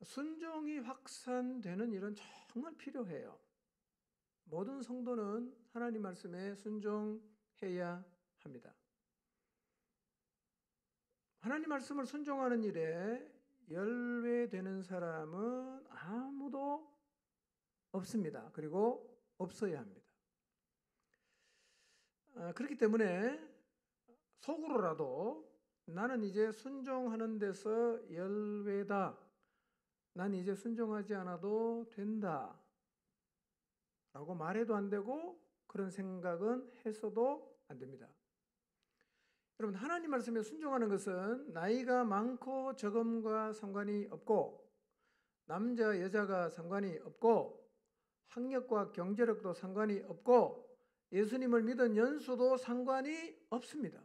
순종이 확산되는 일은 정말 필요해요. 모든 성도는 하나님 말씀에 순종해야 합니다. 하나님 말씀을 순종하는 일에 열외되는 사람은 아무도 없습니다. 그리고 없어야 합니다. 그렇기 때문에 속으로라도 나는 이제 순종하는 데서 열외다. 난 이제 순종하지 않아도 된다. 라고 말해도 안 되고 그런 생각은 해서도 안 됩니다. 여러분, 하나님 말씀에 순종하는 것은 나이가 많고 적음과 상관이 없고 남자 여자가 상관이 없고 학력과 경제력도 상관이 없고 예수님을 믿은 연수도 상관이 없습니다.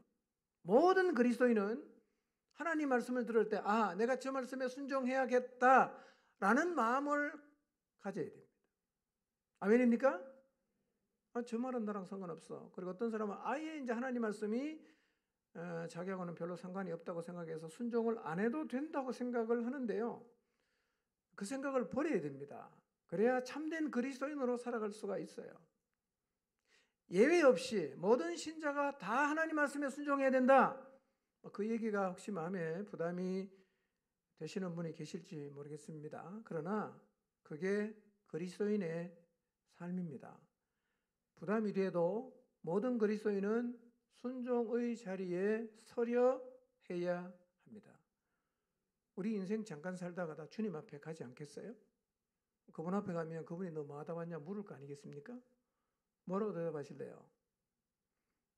모든 그리스도인은 하나님 말씀을 들을 때 내가 저 말씀에 순종해야겠다라는 마음을 가져야 됩니다. 아멘입니까? 저 말은 나랑 상관없어. 그리고 어떤 사람은 아예 이제 하나님 말씀이 자기하고는 별로 상관이 없다고 생각해서 순종을 안 해도 된다고 생각을 하는데요. 그 생각을 버려야 됩니다. 그래야 참된 그리스도인으로 살아갈 수가 있어요. 예외 없이 모든 신자가 다 하나님 말씀에 순종해야 된다. 그 얘기가 혹시 마음에 부담이 되시는 분이 계실지 모르겠습니다. 그러나 그게 그리스도인의 삶입니다. 부담이 돼도 모든 그리스도인은 순종의 자리에 서려 해야 합니다. 우리 인생 잠깐 살다가 다 주님 앞에 가지 않겠어요? 그분 앞에 가면 그분이 너 뭐 하다 왔냐 물을 거 아니겠습니까? 뭐라고 대답하실래요?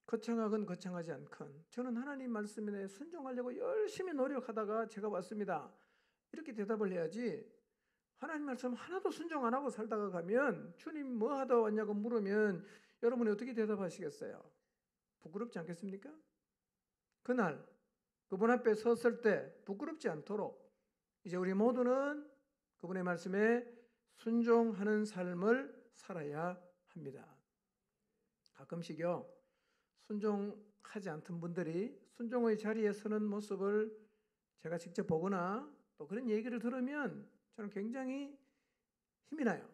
거창하건 거창하지 않건 저는 하나님 말씀에 순종하려고 열심히 노력하다가 제가 왔습니다. 이렇게 대답을 해야지, 하나님 말씀 하나도 순종 안 하고 살다가 가면 주님 뭐 하다 왔냐고 물으면 여러분이 어떻게 대답하시겠어요? 부끄럽지 않겠습니까? 그날 그분 앞에 섰을 때 부끄럽지 않도록 이제 우리 모두는 그분의 말씀에 순종하는 삶을 살아야 합니다. 가끔씩요, 순종하지 않던 분들이 순종의 자리에 서는 모습을 제가 직접 보거나 또 그런 얘기를 들으면 저는 굉장히 힘이 나요.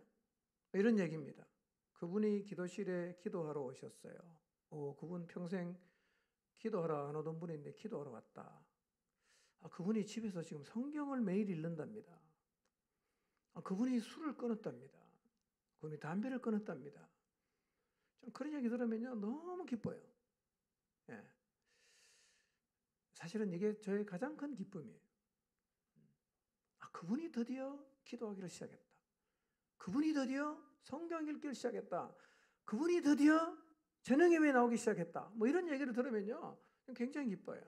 이런 얘기입니다. 그분이 기도실에 기도하러 오셨어요. 그분 평생 기도하러 안 오던 분인데 기도하러 왔다. 그분이 집에서 지금 성경을 매일 읽는답니다. 그분이 술을 끊었답니다. 그분이 담배를 끊었답니다. 좀 그런 얘기 들으면요, 너무 기뻐요. 예. 사실은 이게 저의 가장 큰 기쁨이에요. 그분이 드디어 기도하기를 시작했다. 그분이 드디어 성경 읽기를 시작했다. 그분이 드디어 저녁 예배에 나오기 시작했다. 뭐 이런 얘기를 들으면요, 굉장히 기뻐요.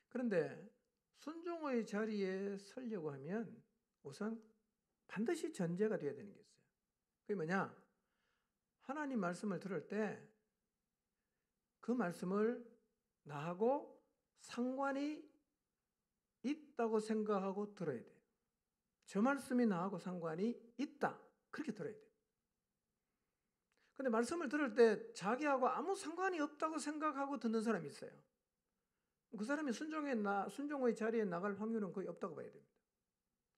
그런데 순종의 자리에 서려고 하면 우선 반드시 전제가 되어야 되는 게 있어요. 그게 뭐냐? 하나님 말씀을 들을 때 그 말씀을 나하고 상관이 있다고 생각하고 들어야 돼요. 저 말씀이 나하고 상관이 있다. 그렇게 들어야 돼요. 근데 말씀을 들을 때 자기하고 아무 상관이 없다고 생각하고 듣는 사람이 있어요. 그 사람이 순종의 자리에 나갈 확률은 거의 없다고 봐야 됩니다.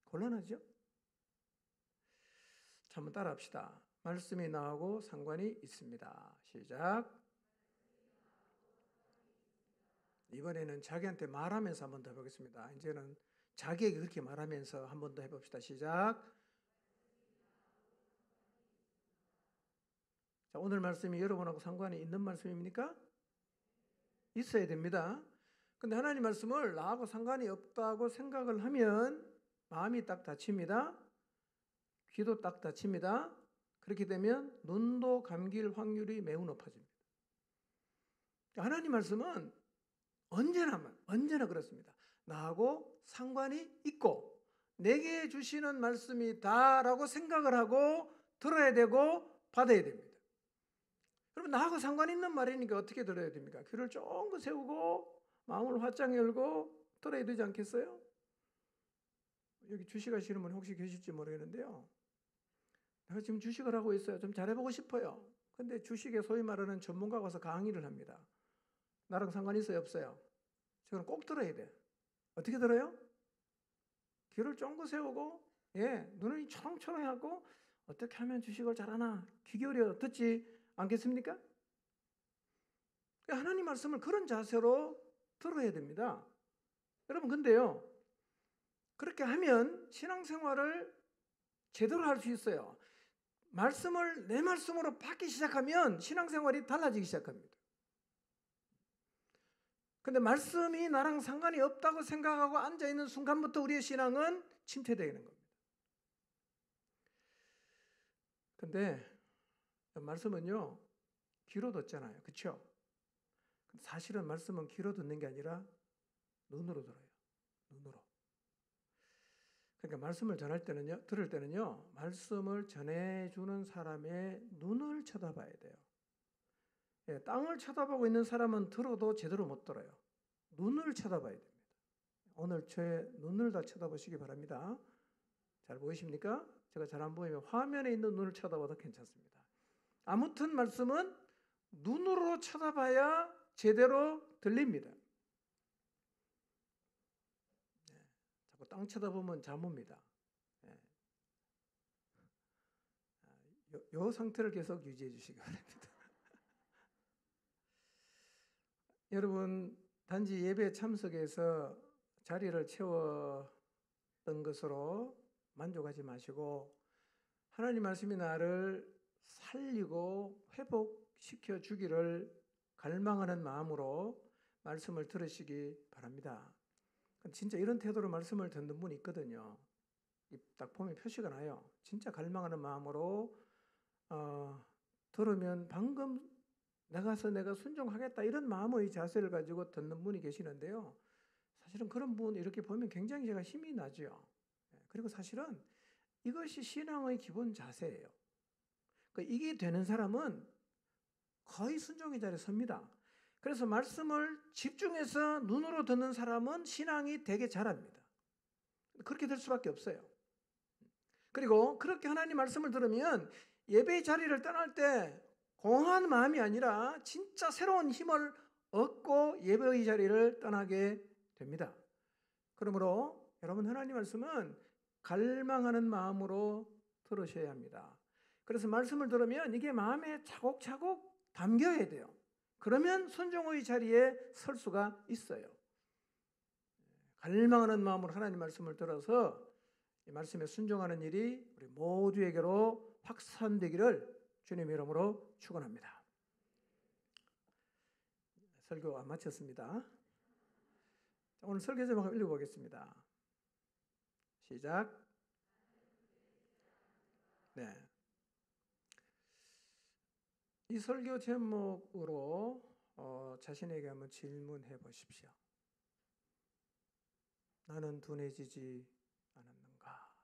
곤란하죠? 자, 한번 따라 합시다. 말씀이 나하고 상관이 있습니다. 시작. 이번에는 자기한테 말하면서 한번 더 해보겠습니다. 이제는 자기에게 그렇게 말하면서 한번 더 해봅시다. 시작. 자, 오늘 말씀이 여러분하고 상관이 있는 말씀입니까? 있어야 됩니다. 근데 하나님 말씀을 나하고 상관이 없다고 생각을 하면 마음이 딱 닫힙니다. 귀도 딱 닫힙니다. 그렇게 되면 눈도 감길 확률이 매우 높아집니다. 하나님 말씀은 언제나 그렇습니다. 나하고 상관이 있고 내게 주시는 말씀이다라고 생각을 하고 들어야 되고 받아야 됩니다. 여러분, 나하고 상관이 있는 말이니까 어떻게 들어야 됩니까? 귀를 쫑긋 세우고 마음을 활짝 열고 들어야 되지 않겠어요? 여기 주식하시는 분 혹시 계실지 모르겠는데요. 내가 지금 주식을 하고 있어요. 좀 잘해보고 싶어요. 근데 주식에 소위 말하는 전문가가 와서 강의를 합니다. 나랑 상관이 있어요, 없어요? 저는 꼭 들어야 돼. 어떻게 들어요? 귀를 쫑긋 세우고 눈을 초롱초롱하고 어떻게 하면 주식을 잘하나 귀 기울여 듣지 않겠습니까? 하나님 말씀을 그런 자세로 들어야 됩니다. 여러분 근데요, 그렇게 하면 신앙생활을 제대로 할 수 있어요. 말씀을 내 말씀으로 받기 시작하면 신앙생활이 달라지기 시작합니다. 근데 말씀이 나랑 상관이 없다고 생각하고 앉아있는 순간부터 우리의 신앙은 침체되는 겁니다. 근데 말씀은요, 귀로 듣잖아요. 그렇죠? 사실은 말씀은 귀로 듣는 게 아니라 눈으로 들어요. 눈으로. 그러니까 말씀을 들을 때는요, 말씀을 전해주는 사람의 눈을 쳐다봐야 돼요. 땅을 쳐다보고 있는 사람은 들어도 제대로 못 들어요. 눈을 쳐다봐야 됩니다. 오늘 제 눈을 다 쳐다보시기 바랍니다. 잘 보이십니까? 제가 잘 안 보이면 화면에 있는 눈을 쳐다봐도 괜찮습니다. 아무튼 말씀은 눈으로 쳐다봐야 제대로 들립니다. 자꾸 땅 쳐다보면 잠옵니다. 이 상태를 계속 유지해 주시기 바랍니다. 여러분, 단지 예배 참석해서 자리를 채웠던 것으로 만족하지 마시고 하나님 말씀이 나를 살리고 회복시켜 주기를 갈망하는 마음으로 말씀을 들으시기 바랍니다. 진짜 이런 태도로 말씀을 듣는 분이 있거든요. 딱 보면 표시가 나요. 진짜 갈망하는 마음으로 들으면 방금 내가 순종하겠다 이런 마음의 자세를 가지고 듣는 분이 계시는데요. 사실은 그런 분 이렇게 보면 굉장히 제가 힘이 나죠. 그리고 사실은 이것이 신앙의 기본 자세예요. 그러니까 이게 되는 사람은 거의 순종의 자리에 섭니다. 그래서 말씀을 집중해서 눈으로 듣는 사람은 신앙이 되게 잘합니다. 그렇게 될 수밖에 없어요. 그리고 그렇게 하나님 말씀을 들으면 예배의 자리를 떠날 때 공허한 마음이 아니라 진짜 새로운 힘을 얻고 예배의 자리를 떠나게 됩니다. 그러므로 여러분 하나님 말씀은 갈망하는 마음으로 들으셔야 합니다. 그래서 말씀을 들으면 이게 마음에 차곡차곡 담겨야 돼요. 그러면 순종의 자리에 설 수가 있어요. 갈망하는 마음으로 하나님 말씀을 들어서 이 말씀에 순종하는 일이 우리 모두에게로 확산되기를 주님의 이름으로 축원합니다. 설교 마쳤습니다. 오늘 설교 제목 한번 읽어보겠습니다. 시작. 네. 이 설교 제목으로 자신에게 한번 질문해 보십시오. 나는 둔해지지 않았는가?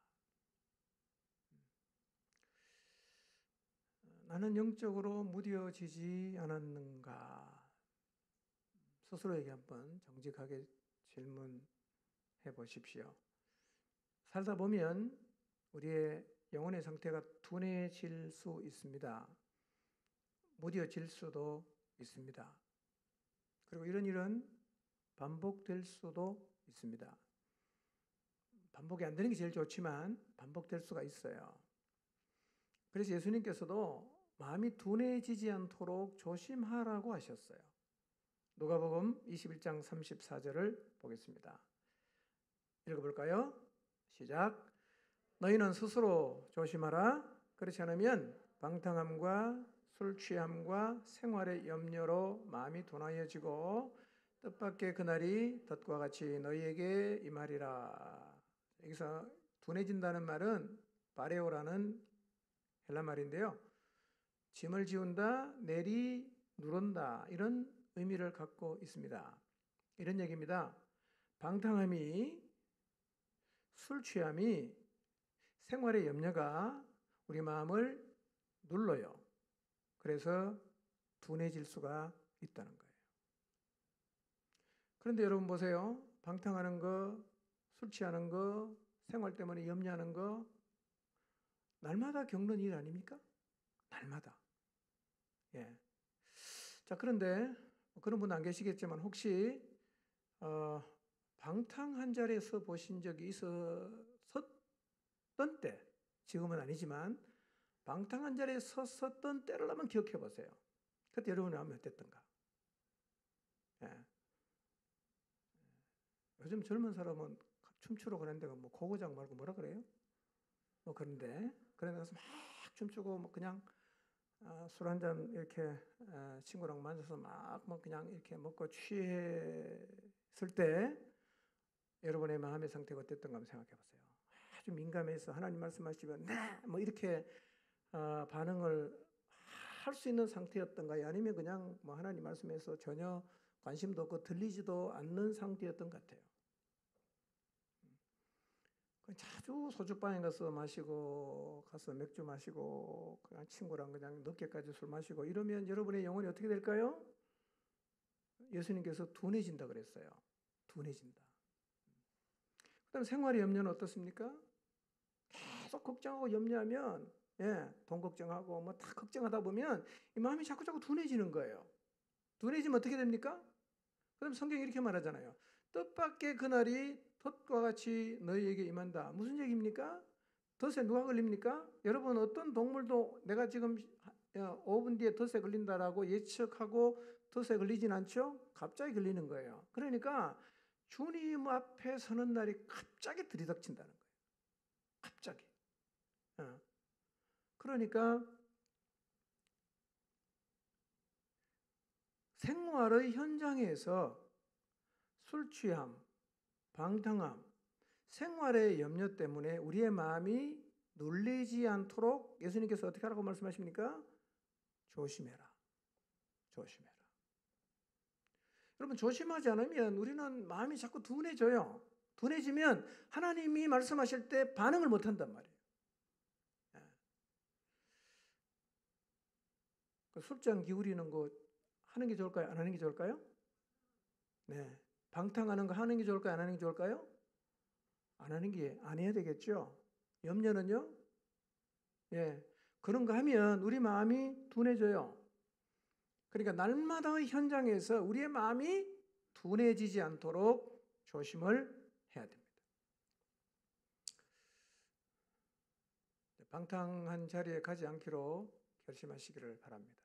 나는 영적으로 무뎌지지 않았는가? 스스로에게 한번 정직하게 질문해 보십시오. 살다 보면 우리의 영혼의 상태가 둔해질 수 있습니다. 무뎌질 수도 있습니다. 그리고 이런 일은 반복될 수도 있습니다. 반복이 안 되는 게 제일 좋지만 반복될 수가 있어요. 그래서 예수님께서도 마음이 둔해지지 않도록 조심하라고 하셨어요. 누가복음 21장 34절을 보겠습니다. 읽어볼까요? 시작. 너희는 스스로 조심하라. 그렇지 않으면 방탕함과 술 취함과 생활의 염려로 마음이 둔하여지고 뜻밖의 그날이 덫과 같이 너희에게 임하리라. 여기서 둔해진다는 말은 바레오라는 헬라 말인데요. 짐을 지운다, 내리 누른다 이런 의미를 갖고 있습니다. 이런 얘기입니다. 방탕함이, 술 취함이, 생활의 염려가 우리 마음을 눌러요. 그래서 둔해질 수가 있다는 거예요. 그런데 여러분 보세요. 방탕하는 거, 술 취하는 거, 생활 때문에 염려하는 거 날마다 겪는 일 아닙니까? 날마다. 예. 자, 그런데 그런 분 안 계시겠지만 혹시 방탕 한 자리에서 보신 적이 있었던 때, 지금은 아니지만 방탕 한 자리에 섰었던 때를 한번 기억해 보세요. 그때 여러분이 하면 어땠던가? 예. 요즘 젊은 사람은 춤추러 가는 데가 뭐 고고장 말고 뭐라 그래요? 뭐 그런데 그런 데 가서 막 춤추고 뭐 그냥 술 한 잔 이렇게 친구랑 만나서 막 뭐 그냥 이렇게 먹고 취했을 때 여러분의 마음의 상태가 어땠던가 한번 생각해 보세요. 아주 민감해서 하나님 말씀하시면 네! 뭐 이렇게 반응을 할 수 있는 상태였던가요? 아니면 그냥 뭐 하나님 말씀에서 전혀 관심도 없고 들리지도 않는 상태였던 것 같아요. 자주 소주방에 가서 마시고 가서 맥주 마시고 그냥 친구랑 그냥 늦게까지 술 마시고 이러면 여러분의 영혼이 어떻게 될까요? 예수님께서 둔해진다 그랬어요. 둔해진다. 그다음 생활의 염려는 어떻습니까? 계속 걱정하고 염려하면 돈 걱정하고 뭐 다 걱정하다 보면 이 마음이 자꾸 둔해지는 거예요. 둔해지면 어떻게 됩니까? 그럼 성경이 이렇게 말하잖아요. 뜻밖의 그날이 덫과 같이 너희에게 임한다. 무슨 얘기입니까? 덫에 누가 걸립니까? 여러분 어떤 동물도 내가 지금 5분 뒤에 덫에 걸린다라고 예측하고 덫에 걸리진 않죠? 갑자기 걸리는 거예요. 그러니까 주님 앞에 서는 날이 갑자기 들이닥친다는 거예요. 갑자기. 그러니까 생활의 현장에서 술 취함, 방탕함, 생활의 염려 때문에 우리의 마음이 놀리지 않도록 예수님께서 어떻게 하라고 말씀하십니까? 조심해라. 조심해라. 여러분 조심하지 않으면 우리는 마음이 자꾸 둔해져요. 둔해지면 하나님이 말씀하실 때 반응을 못한단 말이에요. 술잔 기울이는 거 하는 게 좋을까요? 안 하는 게 좋을까요? 네. 방탕하는 거 하는 게 좋을까요? 안 하는 게 좋을까요? 안 하는 게 안 해야 되겠죠. 염려는요? 예. 그런 거 하면 우리 마음이 둔해져요. 그러니까 날마다의 현장에서 우리의 마음이 둔해지지 않도록 조심을 해야 됩니다. 방탕한 자리에 가지 않기로 결심하시기를 바랍니다.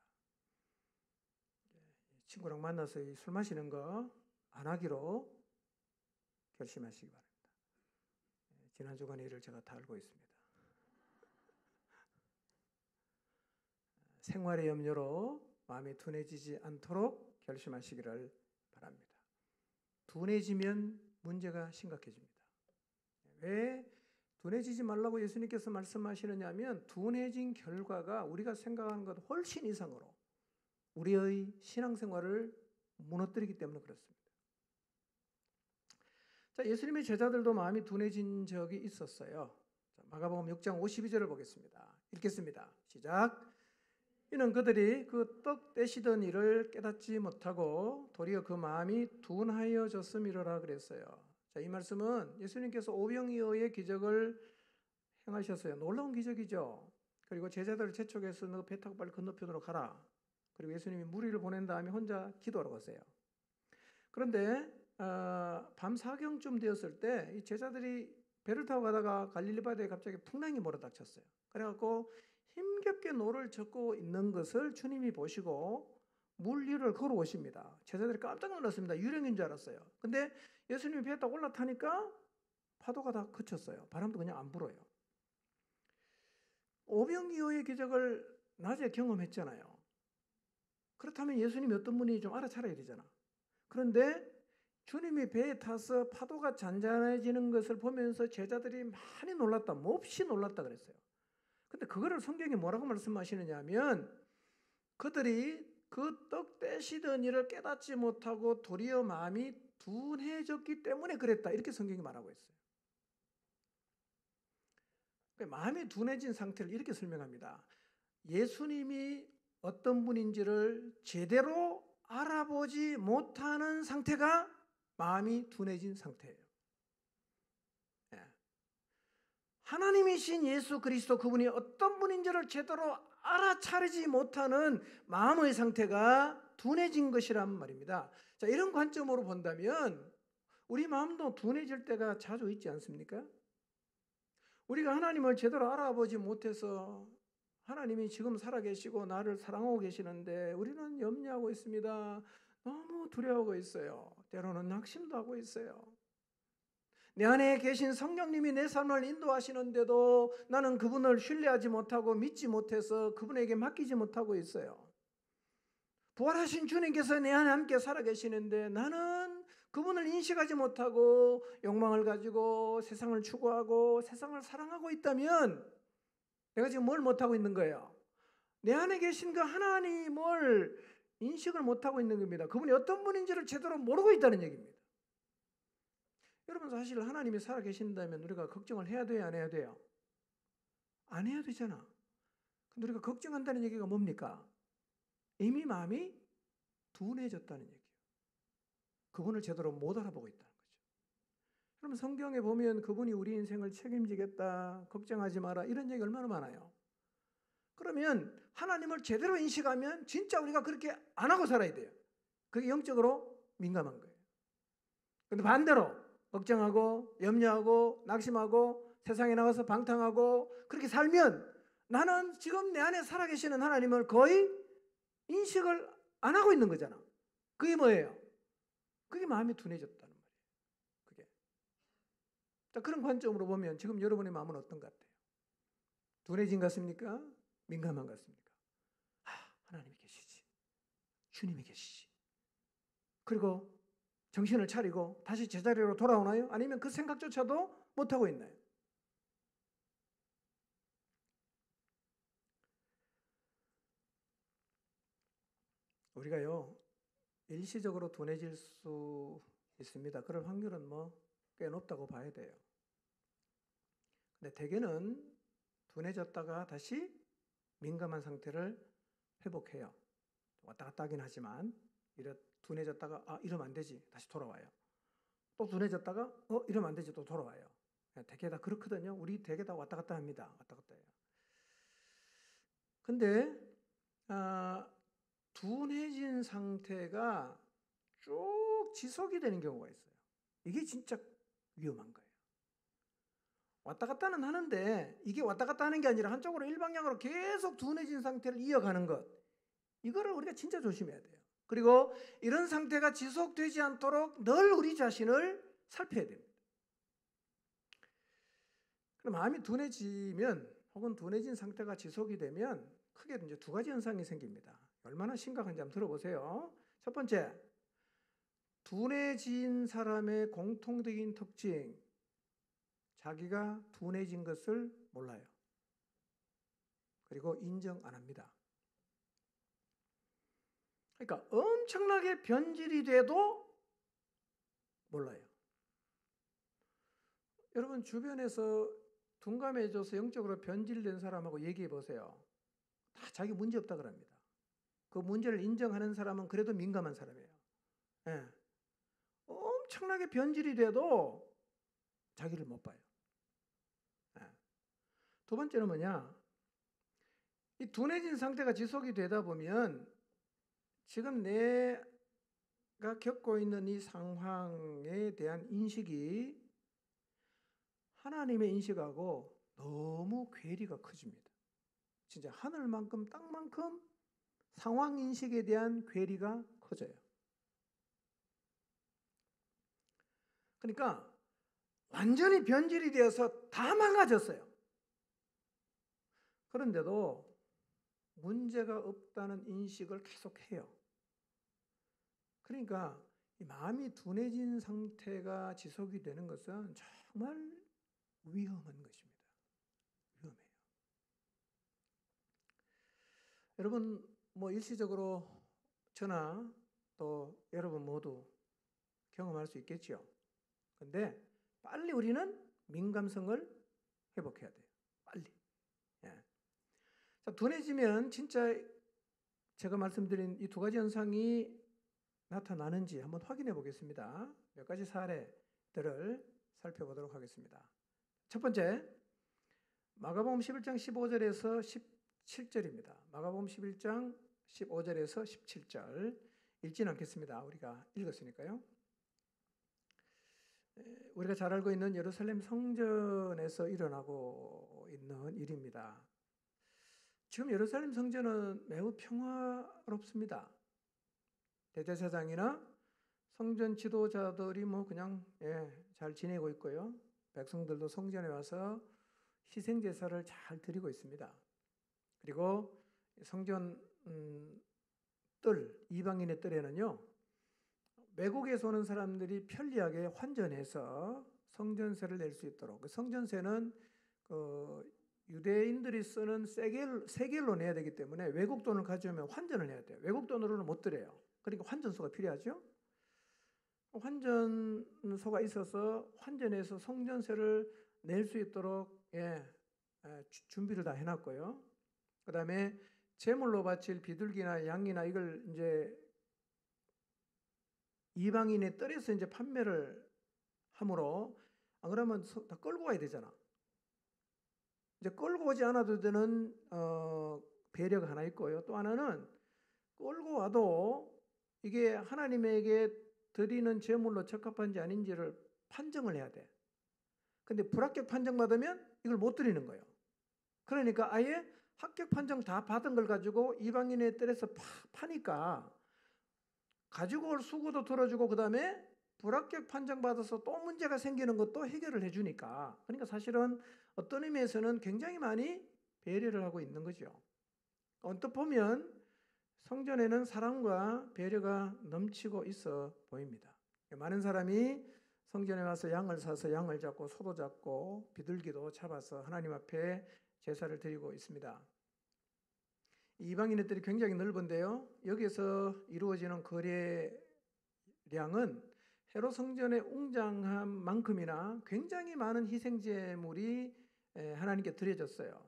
친구랑 만나서 술 마시는 거 안 하기로 결심하시기 바랍니다. 지난 주간의 일을 제가 다 알고 있습니다. 생활의 염려로 마음이 둔해지지 않도록 결심하시기를 바랍니다. 둔해지면 문제가 심각해집니다. 왜 둔해지지 말라고 예수님께서 말씀하시느냐 하면 둔해진 결과가 우리가 생각하는 것 훨씬 이상으로 우리의 신앙생활을 무너뜨리기 때문에 그렇습니다. 자, 예수님의 제자들도 마음이 둔해진 적이 있었어요. 자, 마가복음 6장 52절을 보겠습니다. 읽겠습니다. 시작. 이는 그들이 그 떡 떼시던 일을 깨닫지 못하고 도리어 그 마음이 둔하여졌음이로라 그랬어요. 자, 이 말씀은 예수님께서 오병이어의 기적을 행하셨어요. 놀라운 기적이죠. 그리고 제자들을 재촉해서 너 배 타고 빨리 건너편으로 가라. 그리고 예수님이 무리를 보낸 다음에 혼자 기도하러 갔어요. 그런데 밤 사경쯤 되었을 때 이 제자들이 배를 타고 가다가 갈릴리 바다에 갑자기 풍랑이 몰아닥쳤어요. 그래갖고 힘겹게 노를 젓고 있는 것을 주님이 보시고 물 위를 걸어오십니다. 제자들이 깜짝 놀랐습니다. 유령인 줄 알았어요. 근데 예수님이 배에 딱 올라타니까 파도가 다 그쳤어요. 바람도 그냥 안 불어요. 오병이어의 기적을 낮에 경험했잖아요. 그렇다면 예수님이 어떤 분인지 좀 알아차려야 되잖아. 그런데 주님이 배에 타서 파도가 잔잔해지는 것을 보면서 제자들이 많이 놀랐다. 몹시 놀랐다 그랬어요. 근데 그거를 성경이 뭐라고 말씀하시느냐 하면 그들이 그 떡 떼시던 일을 깨닫지 못하고 도리어 마음이 둔해졌기 때문에 그랬다. 이렇게 성경이 말하고 있어요. 마음이 둔해진 상태를 이렇게 설명합니다. 예수님이 어떤 분인지를 제대로 알아보지 못하는 상태가 마음이 둔해진 상태예요. 하나님이신 예수 그리스도 그분이 어떤 분인지를 제대로 알아차리지 못하는 마음의 상태가 둔해진 것이란 말입니다. 자, 이런 관점으로 본다면 우리 마음도 둔해질 때가 자주 있지 않습니까? 우리가 하나님을 제대로 알아보지 못해서 하나님이 지금 살아계시고 나를 사랑하고 계시는데 우리는 염려하고 있습니다. 너무 두려워하고 있어요. 때로는 낙심도 하고 있어요. 내 안에 계신 성령님이 내 삶을 인도하시는데도 나는 그분을 신뢰하지 못하고 믿지 못해서 그분에게 맡기지 못하고 있어요. 부활하신 주님께서 내 안에 함께 살아계시는데 나는 그분을 인식하지 못하고 욕망을 가지고 세상을 추구하고 세상을 사랑하고 있다면 내가 지금 뭘 못하고 있는 거예요? 내 안에 계신 그 하나님을 인식을 못하고 있는 겁니다. 그분이 어떤 분인지를 제대로 모르고 있다는 얘기입니다. 여러분, 사실 하나님이 살아계신다면 우리가 걱정을 해야 돼요, 안 해야 돼요? 안 해야 되잖아. 근데 우리가 걱정한다는 얘기가 뭡니까? 이미 마음이 둔해졌다는 얘기예요. 그분을 제대로 못 알아보고 있다는 거죠. 그럼 성경에 보면 그분이 우리 인생을 책임지겠다, 걱정하지 마라, 이런 얘기 얼마나 많아요. 그러면 하나님을 제대로 인식하면 진짜 우리가 그렇게 안 하고 살아야 돼요. 그게 영적으로 민감한 거예요. 근데 반대로 걱정하고 염려하고 낙심하고 세상에 나가서 방탕하고 그렇게 살면 나는 지금 내 안에 살아계시는 하나님을 거의 인식을 안 하고 있는 거잖아. 그게 뭐예요? 그게 마음이 둔해졌다는 말이에요. 그게. 자, 그런 관점으로 보면 지금 여러분의 마음은 어떤 것 같아요? 둔해진 것 같습니까? 민감한 것 같습니까? 하나님이 계시지. 주님이 계시지. 그리고 정신을 차리고 다시 제자리로 돌아오나요? 아니면 그 생각조차도 못하고 있나요? 우리가요, 일시적으로 둔해질 수 있습니다. 그럴 확률은 꽤 높다고 봐야 돼요. 근데 대개는 둔해졌다가 다시 민감한 상태를 회복해요. 왔다 갔다 하긴 하지만 둔해졌다가 이러면 안 되지, 다시 돌아와요. 또 둔해졌다가 이러면 안 되지, 또 돌아와요. 대개 다 그렇거든요. 우리 대개 다 왔다 갔다 합니다. 왔다 갔다 해요. 근데 둔해진 상태가 쭉 지속이 되는 경우가 있어요. 이게 진짜 위험한 거예요. 왔다 갔다는 하는데 이게 왔다 갔다 하는 게 아니라 한쪽으로 일방향으로 계속 둔해진 상태를 이어가는 것, 이거를 우리가 진짜 조심해야 돼요. 그리고 이런 상태가 지속되지 않도록 늘 우리 자신을 살펴야 됩니다. 그럼 마음이 둔해지면 혹은 둔해진 상태가 지속이 되면 크게 이제 두 가지 현상이 생깁니다. 얼마나 심각한지 한번 들어보세요. 첫 번째, 둔해진 사람의 공통적인 특징, 자기가 둔해진 것을 몰라요. 그리고 인정 안 합니다. 그러니까 엄청나게 변질이 돼도 몰라요. 여러분 주변에서 둔감해져서 영적으로 변질된 사람하고 얘기해 보세요. 다 자기 문제 없다 그럽니다. 그 문제를 인정하는 사람은 그래도 민감한 사람이에요. 예. 엄청나게 변질이 돼도 자기를 못 봐요. 예. 두 번째는 뭐냐? 이 둔해진 상태가 지속이 되다 보면 지금 내가 겪고 있는 이 상황에 대한 인식이 하나님의 인식하고 너무 괴리가 커집니다. 진짜 하늘만큼 땅만큼 상황 인식에 대한 괴리가 커져요. 그러니까 완전히 변질이 되어서 다 망가졌어요. 그런데도 문제가 없다는 인식을 계속해요. 그러니까 이 마음이 둔해진 상태가 지속이 되는 것은 정말 위험한 것입니다. 위험해요. 여러분 일시적으로 저나 또 여러분 모두 경험할 수 있겠죠. 근데 빨리 우리는 민감성을 회복해야 돼요. 빨리. 예. 자, 둔해지면 진짜 제가 말씀드린 이 두 가지 현상이 나타나는지 한번 확인해 보겠습니다. 몇 가지 사례들을 살펴보도록 하겠습니다. 첫 번째, 마가복음 11장 15절에서 17절입니다. 마가복음 11장 15절에서 17절 읽지는 않겠습니다. 우리가 읽었으니까요. 우리가 잘 알고 있는 예루살렘 성전에서 일어나고 있는 일입니다. 지금 예루살렘 성전은 매우 평화롭습니다. 대제사장이나 성전 지도자들이 그냥 잘 지내고 있고요. 백성들도 성전에 와서 희생 제사를 잘 드리고 있습니다. 그리고 성전 이방인의 뜰에는요, 외국에서 오는 사람들이 편리하게 환전해서 성전세를 낼 수 있도록, 성전세는 유대인들이 쓰는 세겔로 내야 되기 때문에 외국 돈을 가져오면 환전을 해야 돼요. 외국 돈으로는 못 드려요. 그러니까 환전소가 필요하죠. 환전소가 있어서 환전해서 성전세를 낼 수 있도록 준비를 다 해놨고요. 그 다음에 제물로 바칠 비둘기나 양이나 이걸 이제 이방인의 뜰에서 이제 판매를 하므로, 안 그러면 다 끌고 가야 되잖아. 이제 끌고 오지 않아도 되는 배려가 하나 있고요. 또 하나는 끌고 와도 이게 하나님에게 드리는 제물로 적합한지 아닌지를 판정을 해야 돼. 근데 불합격 판정 받으면 이걸 못 드리는 거예요. 그러니까 아예 합격 판정 다 받은 걸 가지고 이방인의 뜰에서 파니까 가지고 올 수고도 들어주고, 그 다음에 불합격 판정 받아서 또 문제가 생기는 것도 해결을 해주니까, 그러니까 사실은 어떤 의미에서는 굉장히 많이 배려를 하고 있는 거죠. 언뜻 보면 성전에는 사랑과 배려가 넘치고 있어 보입니다. 많은 사람이 성전에 와서 양을 사서 양을 잡고 소도 잡고 비둘기도 잡아서 하나님 앞에 제사를 드리고 있습니다. 이방인의 뜰이 굉장히 넓은데요, 여기서 이루어지는 거래량은 헤롯 성전의 웅장함만큼이나 굉장히 많은 희생제물이 하나님께 드려졌어요.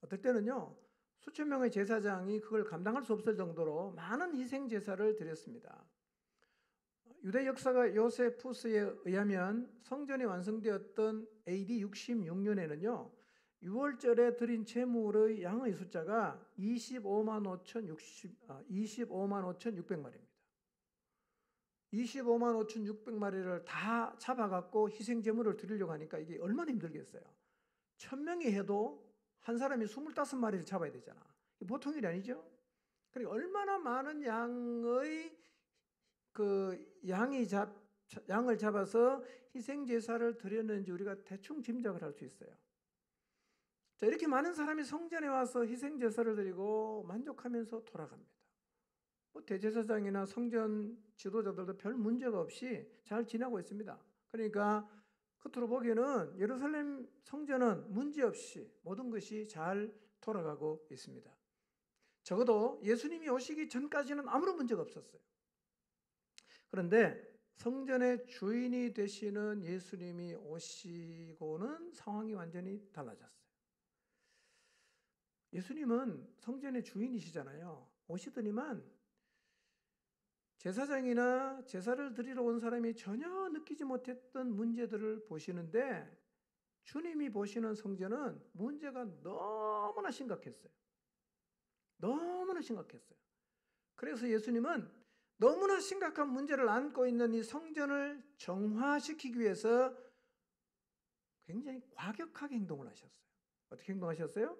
어떨 때는요, 수천 명의 제사장이 그걸 감당할 수 없을 정도로 많은 희생제사를 드렸습니다. 유대 역사가 요세푸스에 의하면 성전이 완성되었던 AD 66년에는요 6월절에 드린 제물의 양의 숫자가 25만 5,600마리입니다. 25만 5,600마리를 다 잡아갖고 희생제물을 드리려고 하니까 이게 얼마나 힘들겠어요. 1000명이 해도 한 사람이 25마리를 잡아야 되잖아. 보통 일이 아니죠. 그러니까 얼마나 많은 양을 잡아서 희생제사를 드렸는지 우리가 대충 짐작을 할 수 있어요. 자, 이렇게 많은 사람이 성전에 와서 희생제사를 드리고 만족하면서 돌아갑니다. 대제사장이나 성전 지도자들도 별 문제가 없이 잘 지나고 있습니다. 그러니까 겉으로 보기에는 예루살렘 성전은 문제없이 모든 것이 잘 돌아가고 있습니다. 적어도 예수님이 오시기 전까지는 아무런 문제가 없었어요. 그런데 성전의 주인이 되시는 예수님이 오시고는 상황이 완전히 달라졌어요. 예수님은 성전의 주인이시잖아요. 오시더니만 제사장이나 제사를 드리러 온 사람이 전혀 느끼지 못했던 문제들을 보시는데, 주님이 보시는 성전은 문제가 너무나 심각했어요. 너무나 심각했어요. 그래서 예수님은 너무나 심각한 문제를 안고 있는 이 성전을 정화시키기 위해서 굉장히 과격하게 행동을 하셨어요. 어떻게 행동하셨어요?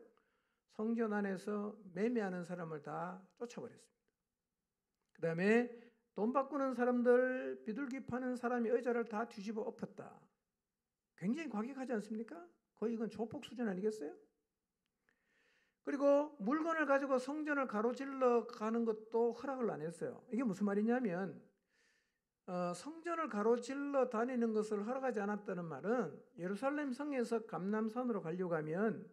성전 안에서 매매하는 사람을 다 쫓아버렸습니다. 그 다음에 돈 바꾸는 사람들, 비둘기 파는 사람이 의자를 다 뒤집어 엎었다. 굉장히 과격하지 않습니까? 거의 이건 조폭 수준 아니겠어요? 그리고 물건을 가지고 성전을 가로질러 가는 것도 허락을 안 했어요. 이게 무슨 말이냐면 성전을 가로질러 다니는 것을 허락하지 않았다는 말은 예루살렘 성에서 감람산으로 가려고 하면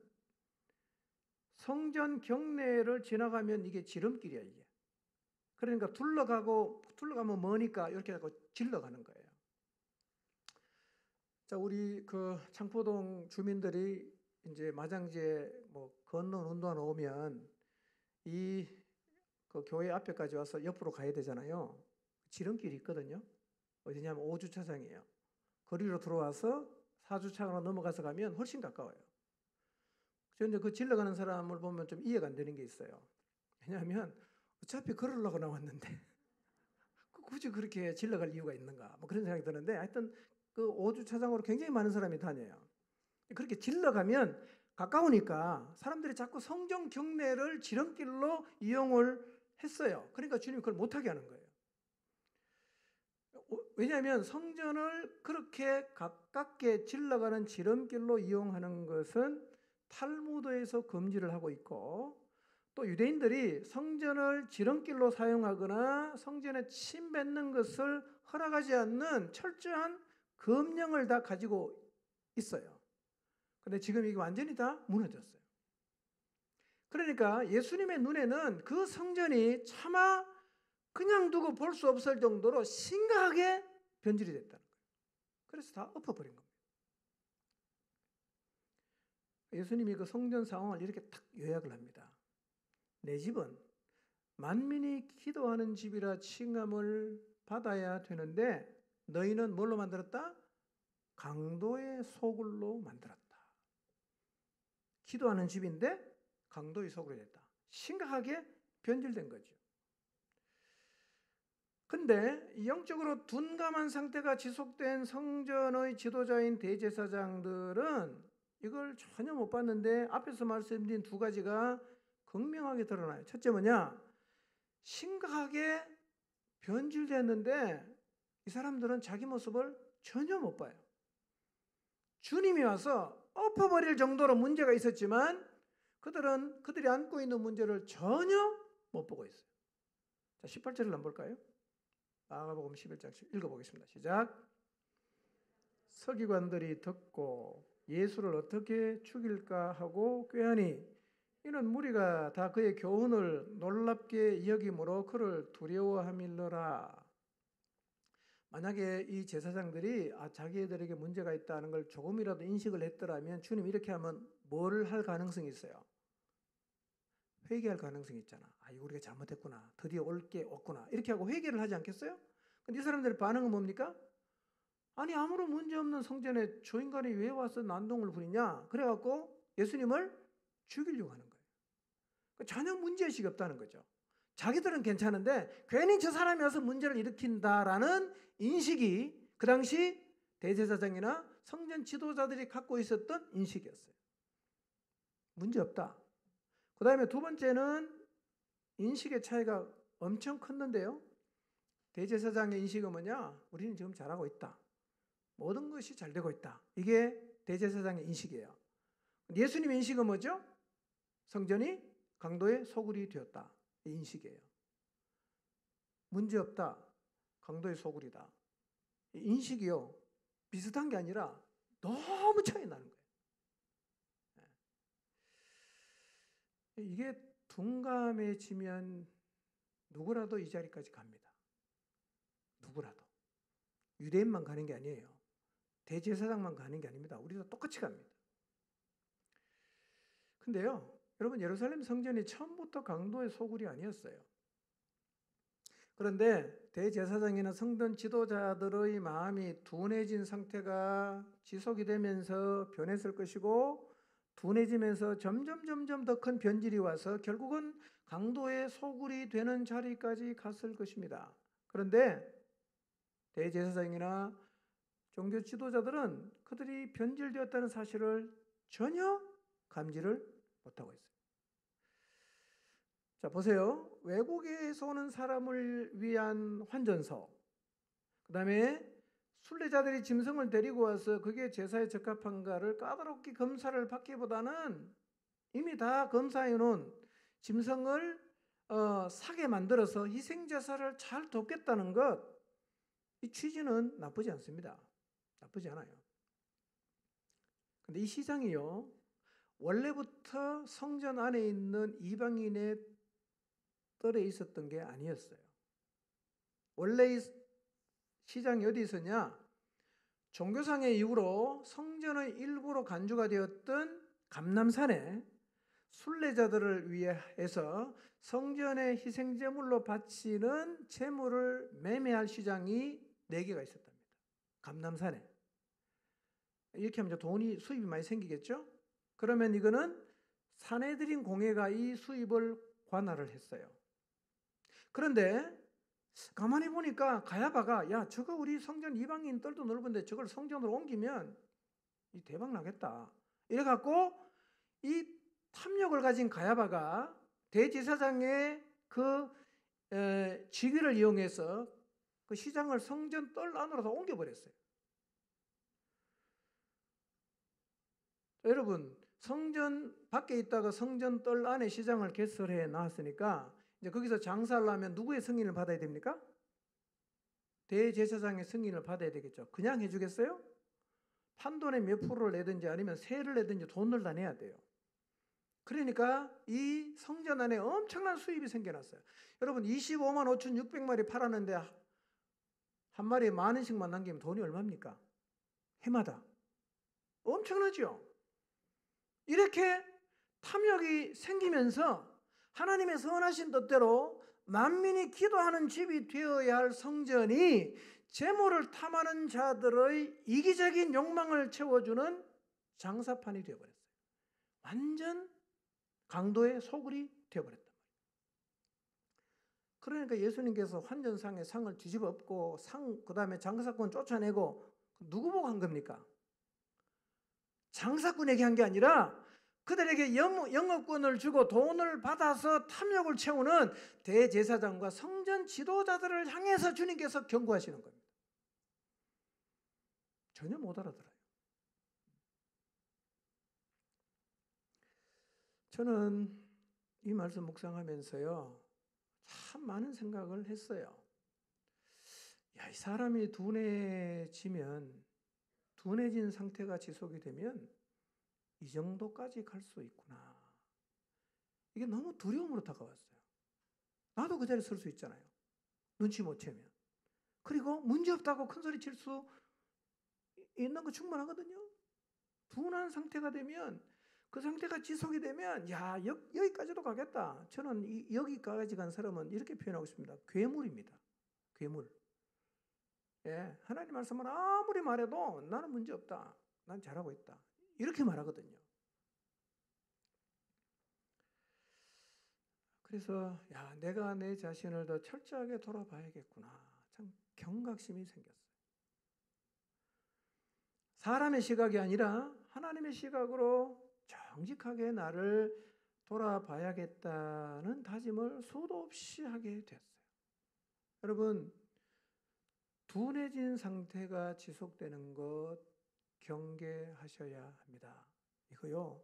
성전 경내를 지나가면 이게 지름길이야, 이게. 그러니까 둘러가면 머니까 이렇게 하고 질러가는 거예요. 자, 우리 창포동 주민들이 이제 마장지에 걷는 운동하러 오면 교회 앞에까지 와서 옆으로 가야 되잖아요. 지름길이 있거든요. 어디냐면 5주차장이에요. 거리로 들어와서 4주차장으로 넘어가서 가면 훨씬 가까워요. 그런데 그 질러가는 사람을 보면 좀 이해가 안 되는 게 있어요. 왜냐하면 어차피 걸으려고 나왔는데 굳이 그렇게 질러갈 이유가 있는가? 뭐 그런 생각이 드는데 하여튼 그 5주차장으로 굉장히 많은 사람이 다녀요. 그렇게 질러가면 가까우니까 사람들이 자꾸 성경 경례를 지름길로 이용을 했어요. 그러니까 주님이 그걸 못하게 하는 거예요. 왜냐하면 성전을 그렇게 가깝게 질러가는 지름길로 이용하는 것은 탈무드에서 금지를 하고 있고, 또 유대인들이 성전을 지름길로 사용하거나 성전에 침 뱉는 것을 허락하지 않는 철저한 금령을 다 가지고 있어요. 근데 지금 이게 완전히 다 무너졌어요. 그러니까 예수님의 눈에는 그 성전이 차마 그냥 두고 볼 수 없을 정도로 심각하게 변질이 됐다는 거예요. 그래서 다 엎어버린 겁니다. 예수님이 그 성전 상황을 이렇게 딱 요약을 합니다. 내 집은 만민이 기도하는 집이라 칭함을 받아야 되는데 너희는 뭘로 만들었다? 강도의 소굴로 만들었다. 기도하는 집인데 강도의 소굴이 됐다. 심각하게 변질된 거죠. 근데 영적으로 둔감한 상태가 지속된 성전의 지도자인 대제사장들은 이걸 전혀 못 봤는데 앞에서 말씀드린 두 가지가 극명하게 드러나요. 첫째 뭐냐? 심각하게 변질됐는데 이 사람들은 자기 모습을 전혀 못 봐요. 주님이 와서 엎어버릴 정도로 문제가 있었지만 그들이 안고 있는 문제를 전혀 못 보고 있어요. 자, 18절을 한번 볼까요? 마가복음 11장 읽어보겠습니다. 시작. 서기관들이 듣고 예수를 어떻게 죽일까 하고 꾀하니 이는 무리가 다 그의 교훈을 놀랍게 여김으로 그를 두려워함일러라. 만약에 이 제사장들이 자기들에게 문제가 있다는 걸 조금이라도 인식을 했더라면 주님이 이렇게 하면 뭘 할 가능성이 있어요? 회개할 가능성이 있잖아. 이거 우리가 잘못했구나. 드디어 올 게 왔구나. 이렇게 하고 회개를 하지 않겠어요? 근데 이 사람들의 반응은 뭡니까? 아니 아무런 문제 없는 성전에 저 인간이 왜 와서 난동을 부리냐? 그래갖고 예수님을 죽이려고 하는 거예요. 전혀 문제의식이 없다는 거죠. 자기들은 괜찮은데 괜히 저 사람이 와서 문제를 일으킨다라는 인식이 그 당시 대제사장이나 성전 지도자들이 갖고 있었던 인식이었어요. 문제없다. 그 다음에 두 번째는 인식의 차이가 엄청 컸는데요. 대제사장의 인식은 뭐냐? 우리는 지금 잘하고 있다. 모든 것이 잘 되고 있다. 이게 대제사장의 인식이에요. 예수님의 인식은 뭐죠? 성전이 강도의 소굴이 되었다. 이 인식이에요. 문제없다. 강도의 소굴이다. 이 인식이요. 비슷한 게 아니라 너무 차이 나는 거예요. 이게 둔감해지면 누구라도 이 자리까지 갑니다. 누구라도. 유대인만 가는 게 아니에요. 대제사장만 가는 게 아닙니다. 우리도 똑같이 갑니다. 근데요, 여러분 예루살렘 성전이 처음부터 강도의 소굴이 아니었어요. 그런데 대제사장이나 성전 지도자들의 마음이 둔해진 상태가 지속이 되면서 변했을 것이고 둔해지면서 점점 더 큰 변질이 와서 결국은 강도의 소굴이 되는 자리까지 갔을 것입니다. 그런데 대제사장이나 종교 지도자들은 그들이 변질되었다는 사실을 전혀 감지를 못하고 있어요. 자, 보세요. 외국에서 오는 사람을 위한 환전소, 그 다음에 순례자들이 짐승을 데리고 와서 그게 제사에 적합한가를 까다롭게 검사를 받기보다는 이미 다 검사해 놓은 짐승을 사게 만들어서 희생제사를 잘 돕겠다는 것, 이 취지는 나쁘지 않습니다. 나쁘지 않아요. 근데 이 시장이요, 원래부터 성전 안에 있는 이방인의 뜰에 있었던 게 아니었어요. 원래 이 시장이 어디 있었냐? 종교상의 이유로 성전의 일부로 간주가 되었던 감람산에 순례자들을 위해서 성전의 희생제물로 바치는 제물을 매매할 시장이 4개가 있었답니다. 감람산에. 이렇게 하면 돈이 수입이 많이 생기겠죠? 그러면 이거는 사내들인 공회가 이 수입을 관할을 했어요. 그런데 가만히 보니까 가야바가 야 저거 우리 성전 이방인들도 넓은데 저걸 성전으로 옮기면 이 대박 나겠다. 이래갖고 이 탐욕을 가진 가야바가 대제사장의 그 직위를 이용해서 그 시장을 성전 뜰 안으로 다 옮겨버렸어요. 여러분, 성전 밖에 있다가 성전 뜰 안에 시장을 개설해 놨으니까 이제 거기서 장사를 하면 누구의 승인을 받아야 됩니까? 대제사장의 승인을 받아야 되겠죠. 그냥 해주겠어요? 판돈의 몇 프로를 내든지 아니면 세를 내든지 돈을 다 내야 돼요. 그러니까 이 성전 안에 엄청난 수입이 생겨났어요. 여러분 25만 5,600마리 팔았는데 한 마리에 10,000원씩만 남기면 돈이 얼마입니까? 해마다. 엄청나죠? 이렇게 탐욕이 생기면서 하나님의 선하신 뜻대로 만민이 기도하는 집이 되어야 할 성전이 재물을 탐하는 자들의 이기적인 욕망을 채워주는 장사판이 되어버렸어요. 완전 강도의 소굴이 되어버렸단 말이에요. 그러니까 예수님께서 환전상의 상을 뒤집어 엎고 그 다음에 장사꾼 쫓아내고 누구 보고 한 겁니까? 장사꾼에게 한 게 아니라 그들에게 영업권을 주고 돈을 받아서 탐욕을 채우는 대제사장과 성전 지도자들을 향해서 주님께서 경고하시는 겁니다. 전혀 못 알아들어요. 저는 이 말씀 묵상하면서요, 참 많은 생각을 했어요. 야, 이 사람이 둔해진 상태가 지속이 되면 이 정도까지 갈 수 있구나. 이게 너무 두려움으로 다가왔어요. 나도 그 자리에 설 수 있잖아요. 눈치 못 채면. 그리고 문제없다고 큰소리 칠 수 있는 거 충분하거든요. 둔한 상태가 되면, 그 상태가 지속이 되면 야 여기까지도 가겠다. 저는 여기까지 간 사람은 이렇게 표현하고 있습니다. 괴물입니다. 괴물. 예, 하나님 말씀은 아무리 말해도 나는 문제없다. 난 잘하고 있다. 이렇게 말하거든요. 그래서 야 내가 내 자신을 더 철저하게 돌아봐야겠구나. 참 경각심이 생겼어요. 사람의 시각이 아니라 하나님의 시각으로 정직하게 나를 돌아봐야겠다는 다짐을 수도 없이 하게 됐어요. 여러분, 둔해진 상태가 지속되는 것 경계하셔야 합니다. 이거요,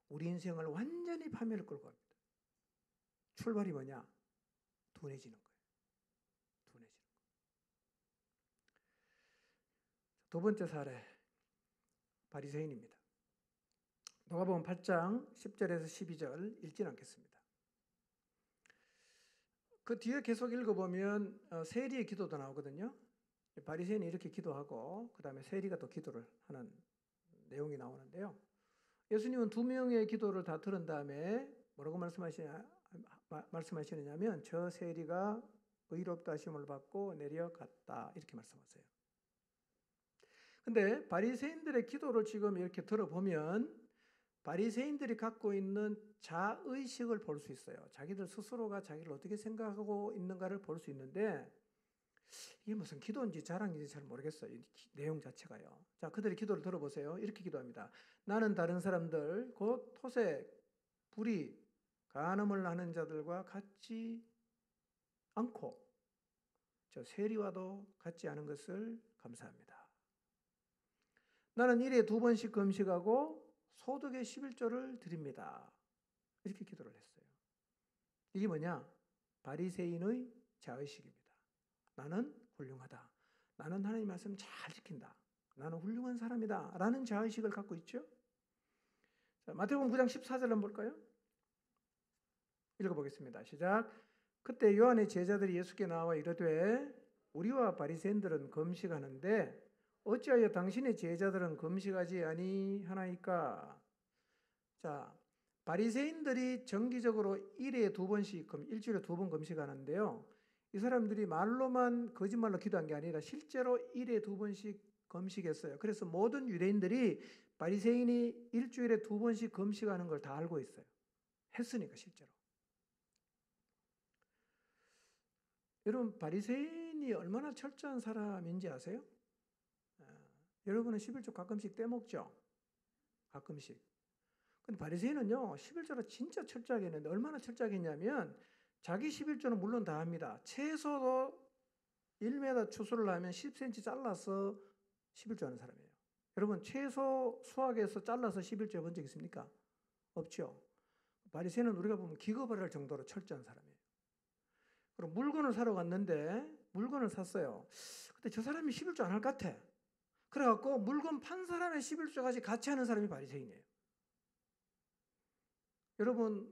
우리 인생을 완전히 파멸을 끌고 갑니다. 출발이 뭐냐? 둔해지는 거예요. 둔해지는 거. 두 번째 사례, 바리새인입니다. 누가복음 8장 10절에서 12절 읽진 않겠습니다. 그 뒤에 계속 읽어보면 세리의 기도도 나오거든요. 바리새인이 이렇게 기도하고 그 다음에 세리가 또 기도를 하는 내용이 나오는데요. 예수님은 두 명의 기도를 다 들은 다음에 뭐라고 말씀하시느냐면 저 세리가 의롭다 하심을 받고 내려갔다 이렇게 말씀하세요. 근데 바리새인들의 기도를 지금 이렇게 들어보면 바리새인들이 갖고 있는 자의식을 볼 수 있어요. 자기들 스스로가 자기를 어떻게 생각하고 있는가를 볼 수 있는데 이게 무슨 기도인지 자랑인지 잘 모르겠어요. 이 내용 자체가요. 자, 그들의 기도를 들어보세요. 이렇게 기도합니다. 나는 다른 사람들 곧 토색, 불의, 간음을 하는 자들과 같지 않고 저 세리와도 같지 않은 것을 감사합니다. 나는 일에 2번씩 금식하고 소득의 11조를 드립니다. 이렇게 기도를 했어요. 이게 뭐냐? 바리새인의 자의식입니다. 나는 훌륭하다. 나는 하나님 말씀 잘 지킨다. 나는 훌륭한 사람이다. 라는 자의식을 갖고 있죠. 자, 마태복음 9장 14절 한번 볼까요? 읽어보겠습니다. 시작. 그때 요한의 제자들이 예수께 나와 이르되 우리와 바리새인들은 금식하는데 어찌하여 당신의 제자들은 금식하지 아니하나이까? 자, 바리새인들이 정기적으로 일주일에 2번 금식하는데요. 이 사람들이 말로만 거짓말로 기도한 게 아니라 실제로 일에 2번씩 금식했어요. 그래서 모든 유대인들이 바리새인이 일주일에 2번씩 금식하는 걸 다 알고 있어요. 했으니까 실제로. 여러분 바리새인이 얼마나 철저한 사람인지 아세요? 여러분은 11조 가끔씩 떼먹죠? 가끔씩. 근데 바리새인은요 11조를 진짜 철저하게 했는데 얼마나 철저하게 했냐면 자기 11조는 물론 다 합니다. 채소도 1m 추수를 하면 10cm 잘라서 11조 하는 사람이에요. 여러분 채소 수확해서 잘라서 11조 해본 적 있습니까? 없죠. 바리새인은 우리가 보면 기겁을 할 정도로 철저한 사람이에요. 그럼 물건을 사러 갔는데 물건을 샀어요. 근데 저 사람이 11조 안 할 것 같아. 그래갖고 물건 판 사람의 11조까지 같이 하는 사람이 바리새인이에요. 여러분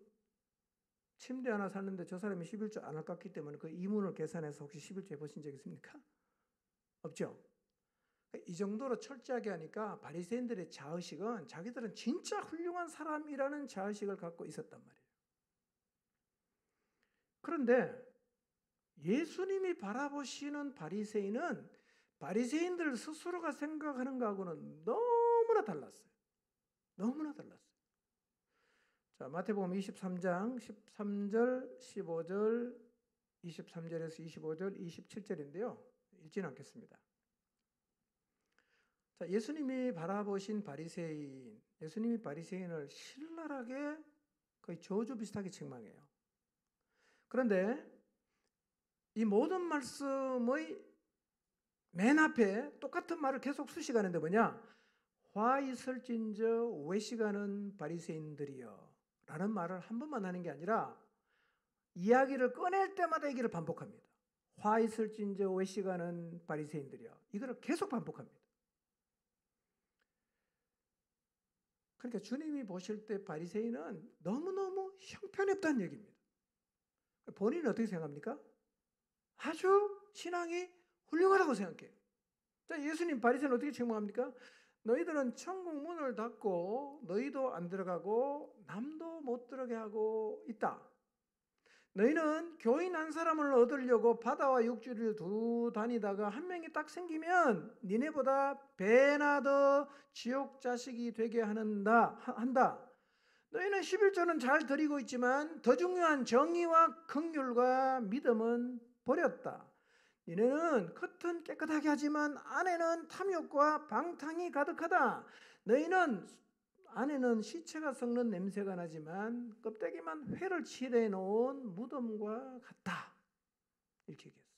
침대 하나 샀는데 저 사람이 11조 안 할 것 같기 때문에 그 이문을 계산해서 혹시 11조 해보신 적 있습니까? 없죠. 이 정도로 철저하게 하니까 바리새인들의 자의식은 자기들은 진짜 훌륭한 사람이라는 자의식을 갖고 있었단 말이에요. 그런데 예수님이 바라보시는 바리새인은 바리새인들 스스로가 생각하는 것하고는 너무나 달랐어요. 너무나 달랐어요. 자, 마태복음 23장 13절, 15절, 23절에서 25절, 27절인데요. 읽지는 않겠습니다. 자, 예수님이 바라보신 바리새인, 예수님이 바리새인을 신랄하게 거의 저주 비슷하게 책망해요. 그런데 이 모든 말씀의 맨 앞에 똑같은 말을 계속 수식하는데 뭐냐? 화 있을진저 외식하는 바리새인들이여 라는 말을 한 번만 하는 게 아니라 이야기를 꺼낼 때마다 얘기를 반복합니다. 화 있을진저 외식하는 바리새인들이여. 이거를 계속 반복합니다. 그러니까 주님이 보실 때 바리새인은 너무너무 형편없다는 얘기입니다. 본인은 어떻게 생각합니까? 아주 신앙이 훌륭하다고 생각해요. 자, 예수님 바리새인은 어떻게 책망합니까? 너희들은 천국 문을 닫고 너희도 안 들어가고 남도 못 들어게 하고 있다. 너희는 교인 한 사람을 얻으려고 바다와 육지를 두루 다니다가 한 명이 딱 생기면 니네보다 배나 더 지옥 자식이 되게 한다. 너희는 11조는 잘 드리고 있지만 더 중요한 정의와 긍휼과 믿음은 버렸다. 너희는 겉은 깨끗하게 하지만 안에는 탐욕과 방탕이 가득하다. 너희는 안에는 시체가 썩는 냄새가 나지만 껍데기만 회를 칠해 놓은 무덤과 같다. 이렇게 얘기했어요.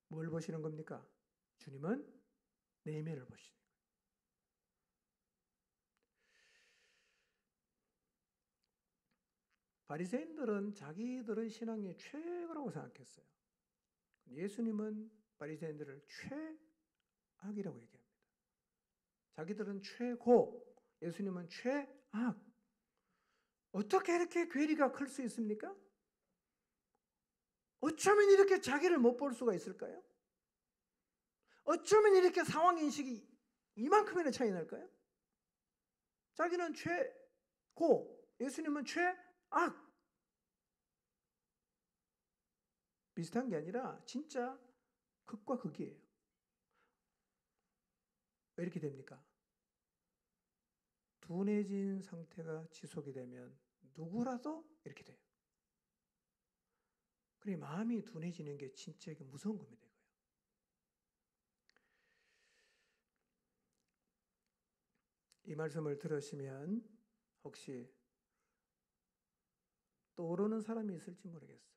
뭘 보시는 겁니까? 주님은 내면을 보시는 거예요. 바리새인들은 자기들의 신앙이 최고라고 생각했어요. 예수님은 바리새인들을 최악이라고 얘기합니다. 자기들은 최고, 예수님은 최악. 어떻게 이렇게 괴리가 클 수 있습니까? 어쩌면 이렇게 자기를 못 볼 수가 있을까요? 어쩌면 이렇게 상황 인식이 이만큼이나 차이 날까요? 자기는 최고, 예수님은 최악. 비슷한 게 아니라 진짜 극과 극이에요. 왜 이렇게 됩니까? 둔해진 상태가 지속이 되면 누구라도 이렇게 돼요. 그래 마음이 둔해지는 게 진짜 이게 무서운 겁니다. 이 말씀을 들으시면 혹시 떠오르는 사람이 있을지 모르겠어요.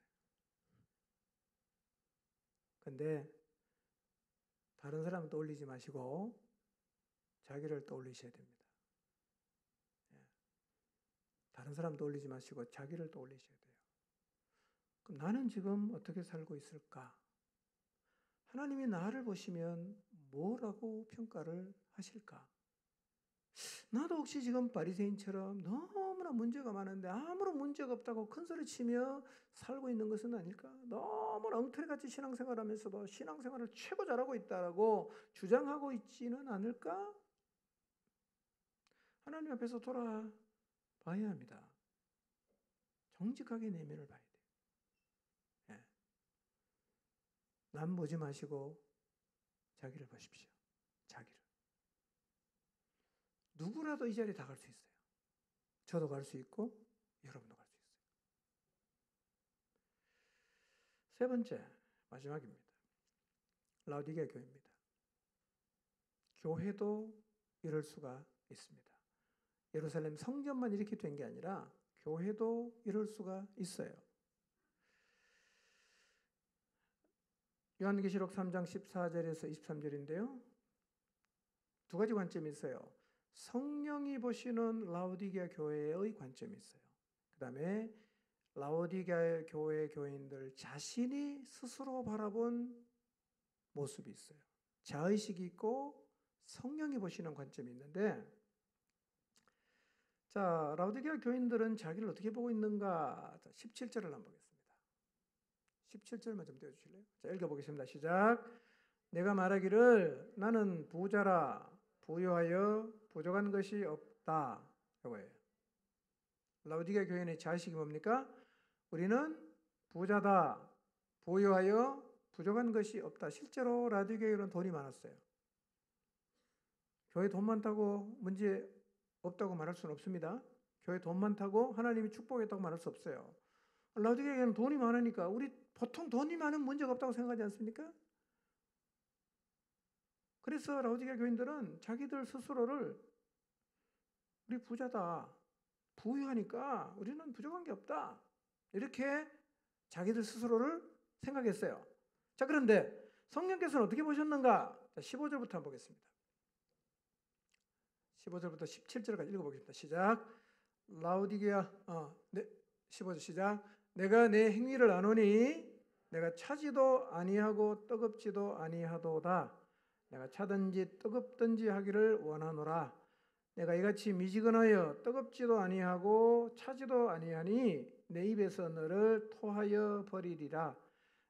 근데 다른 사람 떠올리지 마시고 자기를 떠올리셔야 됩니다. 다른 사람 떠올리지 마시고 자기를 떠올리셔야 돼요. 그럼 나는 지금 어떻게 살고 있을까? 하나님이 나를 보시면 뭐라고 평가를 하실까? 나도 혹시 지금 바리새인처럼 너무나 문제가 많은데 아무런 문제가 없다고 큰소리치며 살고 있는 것은 아닐까? 너무나 엉터리같이 신앙생활하면서도 신앙생활을 최고 잘하고 있다라고 주장하고 있지는 않을까? 하나님 앞에서 돌아봐야 합니다. 정직하게 내면을 봐야 돼요. 예. 남 보지 마시고 자기를 보십시오. 자기를. 누구라도 이 자리에 다 갈 수 있어요. 저도 갈 수 있고 여러분도 갈 수 있어요. 세 번째, 마지막입니다. 라오디게아 교회입니다. 교회도 이럴 수가 있습니다. 예루살렘 성전만 이렇게 된 게 아니라 교회도 이럴 수가 있어요. 요한계시록 3장 14절에서 23절인데요. 두 가지 관점이 있어요. 성령이 보시는 라오디게아 교회의 관점이 있어요. 그 다음에 라오디게아 교회 교인들 자신이 스스로 바라본 모습이 있어요. 자의식이 있고 성령이 보시는 관점이 있는데, 자, 라오디게아 교인들은 자기를 어떻게 보고 있는가? 자, 17절을 한번 보겠습니다. 17절만 좀 띄워주실래요? 자, 읽어보겠습니다. 시작. 내가 말하기를 나는 부자라 부유하여 부족한 것이 없다. 이거예요. 라오디게아 교인의 자의식이 뭡니까? 우리는 부자다, 부유하여 부족한 것이 없다. 실제로 라오디게아 교인은 돈이 많았어요. 교회 돈 많다고 문제 없다고 말할 수는 없습니다. 교회 돈 많다고 하나님이 축복했다고 말할 수 없어요. 라오디게아 교인은 돈이 많으니까 우리 보통 돈이 많으면 문제가 없다고 생각하지 않습니까? 그래서 라오디게아 교인들은 자기들 스스로를 우리 부자다, 부유하니까 우리는 부족한 게 없다, 이렇게 자기들 스스로를 생각했어요. 자, 그런데 성령께서는 어떻게 보셨는가? 자, 15절부터 한번 보겠습니다. 15절부터 17절까지 읽어보겠습니다. 시작. 라오디게아 15절 시작. 내가 내 행위를 아노니 내가 차지도 아니하고 뜨겁지도 아니하도다. 내가 차든지 뜨겁든지 하기를 원하노라. 내가 이같이 미지근하여 뜨겁지도 아니하고 차지도 아니하니 내 입에서 너를 토하여 버리리라.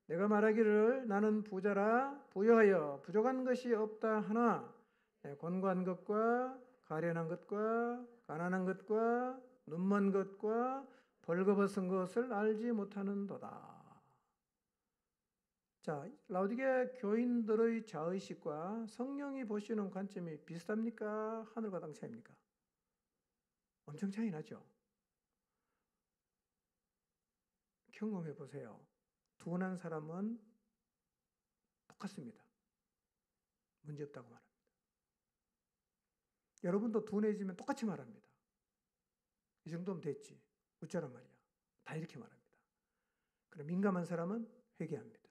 내가 말하기를 나는 부자라 부유하여 부족한 것이 없다 하나 내 곤고한 것과 가련한 것과 가난한 것과 눈먼 것과 벌거벗은 것을 알지 못하는도다. 자, 라오디게아 교인들의 자의식과 성령이 보시는 관점이 비슷합니까? 하늘과 땅 차이입니까? 엄청 차이 나죠? 경험해 보세요. 둔한 사람은 똑같습니다. 문제없다고 말합니다. 여러분도 둔해지면 똑같이 말합니다. 이 정도면 됐지. 어쩌란 말이야. 다 이렇게 말합니다. 그럼 민감한 사람은 회개합니다.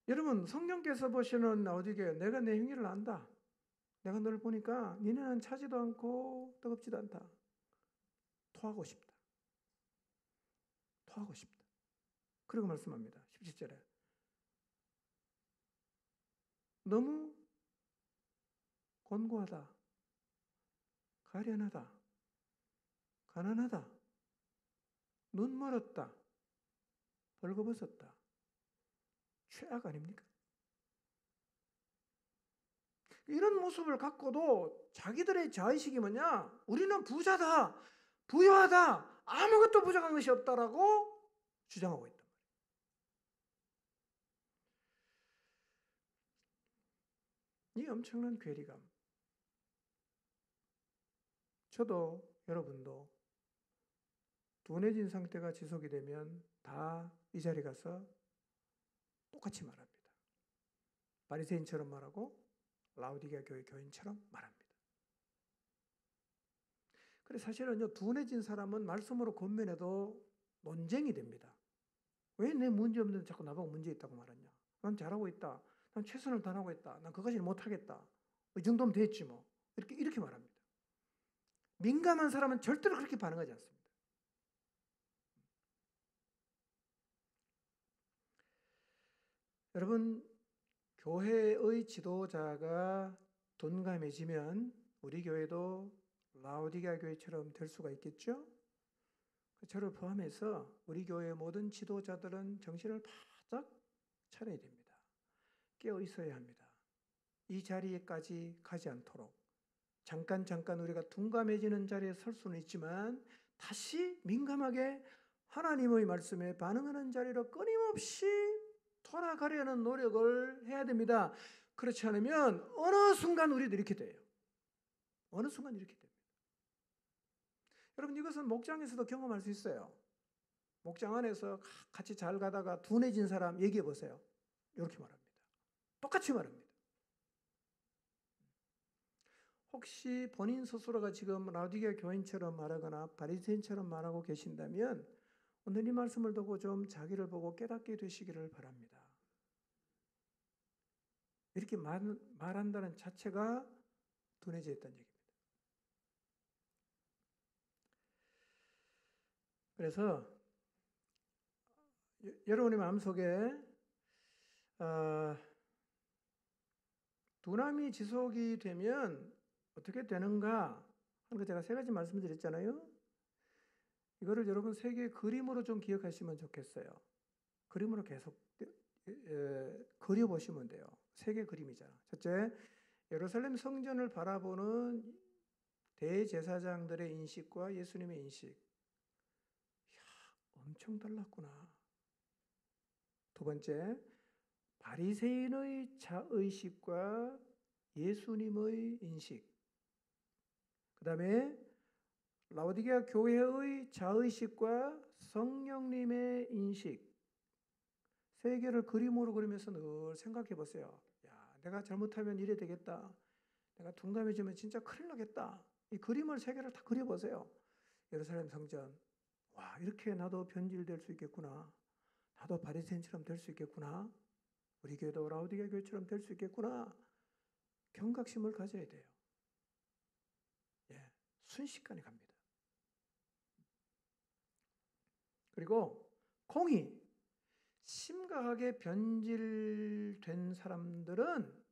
여러분, 성령께서 보시는 라오디게아, 내가 내 행위를 안다. 내가 너를 보니까 니네는 차지도 않고 뜨겁지도 않다. 토하고 싶다. 토하고 싶다. 그러고 말씀합니다. 17절에. 너무 곤고하다. 가련하다. 가난하다. 눈 멀었다. 벌거벗었다. 최악 아닙니까? 이런 모습을 갖고도 자기들의 자의식이 뭐냐? 우리는 부자다, 부유하다, 아무것도 부족한 것이 없다라고 주장하고 있단 말이에요. 이 엄청난 괴리감. 저도 여러분도 둔해진 상태가 지속이 되면 다 이 자리에 가서 똑같이 말합니다. 바리새인처럼 말하고 라오디게아 교회 교인처럼 말합니다. 그래서 사실은요, 둔해진 사람은 말씀으로 권면해도 논쟁이 됩니다. 왜 내 문제 없는데 자꾸 나보고 문제 있다고 말하냐? 난 잘하고 있다. 난 최선을 다하고 있다. 난 그것까지는 못하겠다. 이 정도면 됐지 뭐. 이렇게 말합니다. 민감한 사람은 절대로 그렇게 반응하지 않습니다. 여러분, 교회의 지도자가 둔감해지면 우리 교회도 라오디게아 교회처럼 될 수가 있겠죠? 저를 포함해서 우리 교회의 모든 지도자들은 정신을 바짝 차려야 됩니다. 깨어 있어야 합니다. 이 자리에까지 가지 않도록 잠깐 우리가 둔감해지는 자리에 설 수는 있지만 다시 민감하게 하나님의 말씀에 반응하는 자리로 끊임없이 돌아가려는 노력을 해야 됩니다. 그렇지 않으면 어느 순간 우리도 이렇게 돼요. 어느 순간 이렇게 됩니다. 여러분 이것은 목장에서도 경험할 수 있어요. 목장 안에서 같이 잘 가다가 둔해진 사람 얘기해 보세요. 이렇게 말합니다. 똑같이 말합니다. 혹시 본인 스스로가 지금 라오디게아 교인처럼 말하거나 바리새인처럼 말하고 계신다면 오늘 이 말씀을 듣고 좀 자기를 보고 깨닫게 되시기를 바랍니다. 이렇게 말한다는 자체가 둔해져 있다는 얘기입니다. 그래서 여러분의 마음속에 둔함이 지속이 되면 어떻게 되는가 하는 거 제가 세 가지 말씀드렸잖아요. 이거를 여러분 세 개의 그림으로 좀 기억하시면 좋겠어요. 그림으로 계속 그려보시면 돼요. 세 개의 그림이잖아. 첫째, 예루살렘 성전을 바라보는 대제사장들의 인식과 예수님의 인식. 이야, 엄청 달랐구나. 두 번째, 바리새인의 자의식과 예수님의 인식. 그 다음에 라오디게아 교회의 자의식과 성령님의 인식. 세 개를 그림으로 그리면서 늘 생각해 보세요. 야, 내가 잘못하면 이래 되겠다. 내가 둔감해지면 진짜 큰일 나겠다. 이 그림을 세 개를 다 그려보세요. 예루살렘 성전. 와, 이렇게 나도 변질될 수 있겠구나. 나도 바리새인처럼 될 수 있겠구나. 우리 교회도 라오디게아 교회처럼 될 수 있겠구나. 경각심을 가져야 돼요. 예, 순식간에 갑니다. 그리고 공의, 심각하게 변질된 사람들은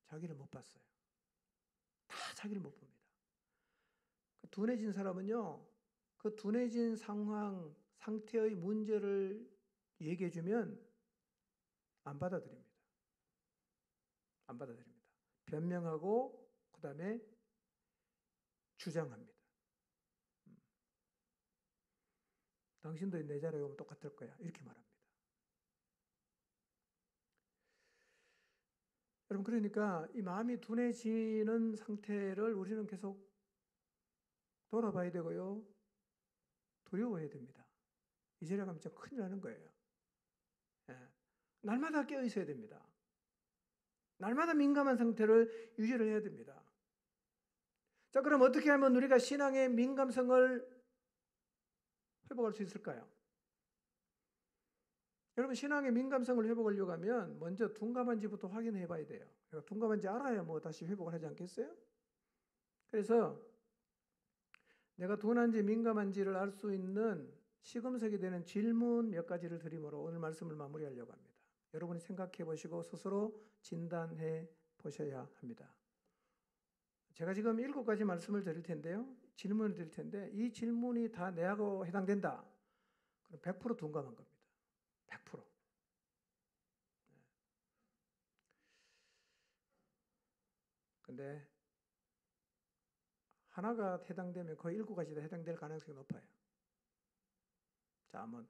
자기를 못 봤어요. 다 자기를 못 봅니다. 그 둔해진 사람은요, 그 둔해진 상태의 문제를 얘기해 주면 안 받아들입니다. 안 받아들입니다. 변명하고 그 다음에 주장합니다. 당신도 내 자리에 오면 똑같을 거야. 이렇게 말합니다. 여러분 그러니까 이 마음이 둔해지는 상태를 우리는 계속 돌아봐야 되고요. 두려워해야 됩니다. 이 자리에 가면 진짜 큰일 나는 거예요. 예. 날마다 깨어 있어야 됩니다. 날마다 민감한 상태를 유지를 해야 됩니다. 자, 그럼 어떻게 하면 우리가 신앙의 민감성을 회복할 수 있을까요? 여러분 신앙의 민감성을 회복하려고 하면 먼저 둔감한지부터 확인해 봐야 돼요. 그러니까 둔감한지 알아야 뭐 다시 회복을 하지 않겠어요? 그래서 내가 둔한지 민감한지를 알 수 있는 시금석이 되는 질문 몇 가지를 드림으로 오늘 말씀을 마무리하려고 합니다. 여러분이 생각해 보시고 스스로 진단해 보셔야 합니다. 제가 지금 7가지 말씀을 드릴 텐데요. 질문을 드릴 텐데 이 질문이 다 내하고 해당된다. 그럼 100% 둔감한 겁니다. 100%. 근데 하나가 해당되면 거의 7가지 다 해당될 가능성이 높아요. 자, 한번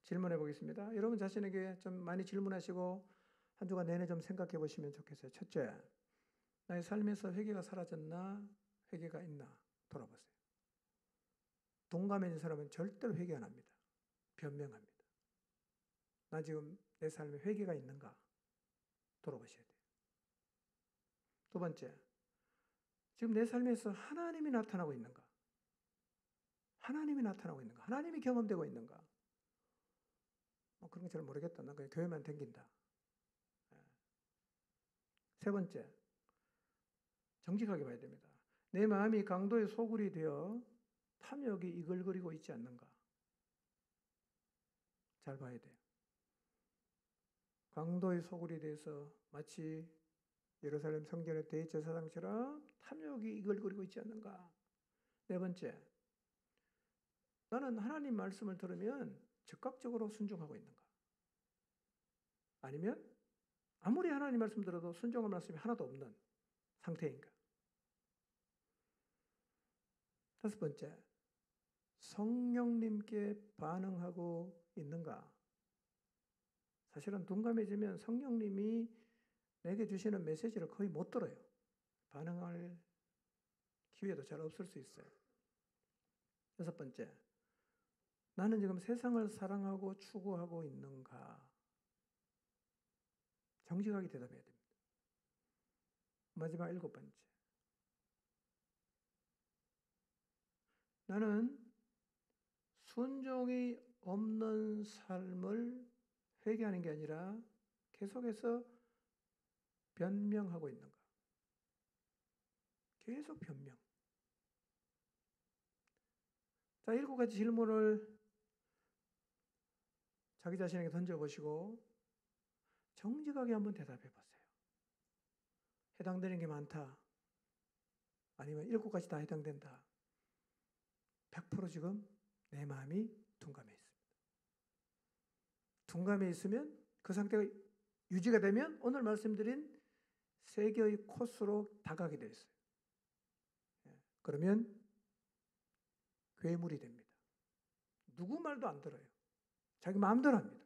질문해 보겠습니다. 여러분 자신에게 좀 많이 질문하시고 한 주간 내내 좀 생각해 보시면 좋겠어요. 첫째, 나의 삶에서 회개가 사라졌나? 회개가 있나? 돌아보세요. 동감해진 사람은 절대로 회개 안 합니다. 변명합니다. 나 지금 내 삶에 회개가 있는가? 돌아보셔야 돼요. 두 번째, 지금 내 삶에서 하나님이 나타나고 있는가? 하나님이 나타나고 있는가? 하나님이 경험되고 있는가? 그런 거 잘 모르겠다. 난 그냥 교회만 다닌다. 세 번째, 정직하게 봐야 됩니다. 내 마음이 강도의 소굴이 되어 탐욕이 이글거리고 있지 않는가? 잘 봐야 돼요. 강도의 소굴이 돼서 마치 예루살렘 성전의 대제사장처럼 탐욕이 이글거리고 있지 않는가? 네 번째, 나는 하나님 말씀을 들으면 즉각적으로 순종하고 있는가? 아니면 아무리 하나님 말씀 들어도 순종할 말씀이 하나도 없는 상태인가? 다섯 번째, 성령님께 반응하고 있는가? 사실은 둔감해지면 성령님이 내게 주시는 메시지를 거의 못 들어요. 반응할 기회도 잘 없을 수 있어요. 6번째, 나는 지금 세상을 사랑하고 추구하고 있는가? 정직하게 대답해야 됩니다. 마지막 7번째, 나는 순종이 없는 삶을 회개하는 게 아니라 계속해서 변명하고 있는가? 계속 변명. 자, 7가지 질문을 자기 자신에게 던져보시고 정직하게 한번 대답해 보세요. 해당되는 게 많다. 아니면 7가지 다 해당된다. 100% 지금 내 마음이 둔감해 있습니다. 둔감해 있으면 그 상태가 유지가 되면 오늘 말씀드린 3개의 코스로 다가게 되어 있어요. 그러면 괴물이 됩니다. 누구 말도 안 들어요. 자기 마음대로 합니다.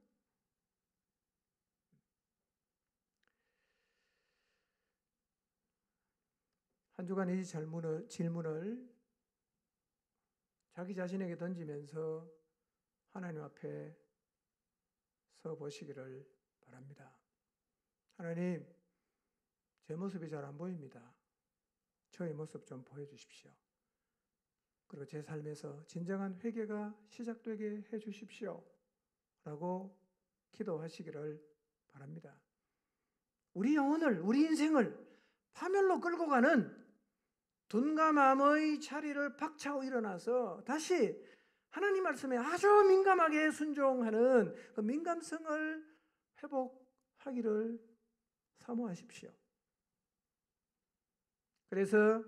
한 주간 이 질문을 자기 자신에게 던지면서 하나님 앞에 서 보시기를 바랍니다. 하나님, 제 모습이 잘 안 보입니다. 저의 모습 좀 보여주십시오. 그리고 제 삶에서 진정한 회개가 시작되게 해주십시오. 라고 기도하시기를 바랍니다. 우리 영혼을, 우리 인생을 파멸로 끌고 가는 둔감함의 자리를 박차고 일어나서 다시 하나님 말씀에 아주 민감하게 순종하는 그 민감성을 회복하기를 사모하십시오. 그래서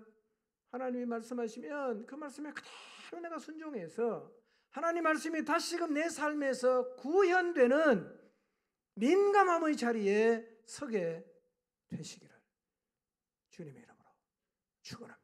하나님이 말씀하시면 그 말씀에 그대로 내가 순종해서 하나님 말씀이 다시금 내 삶에서 구현되는 민감함의 자리에 서게 되시기를 주님의 이름으로 축원합니다.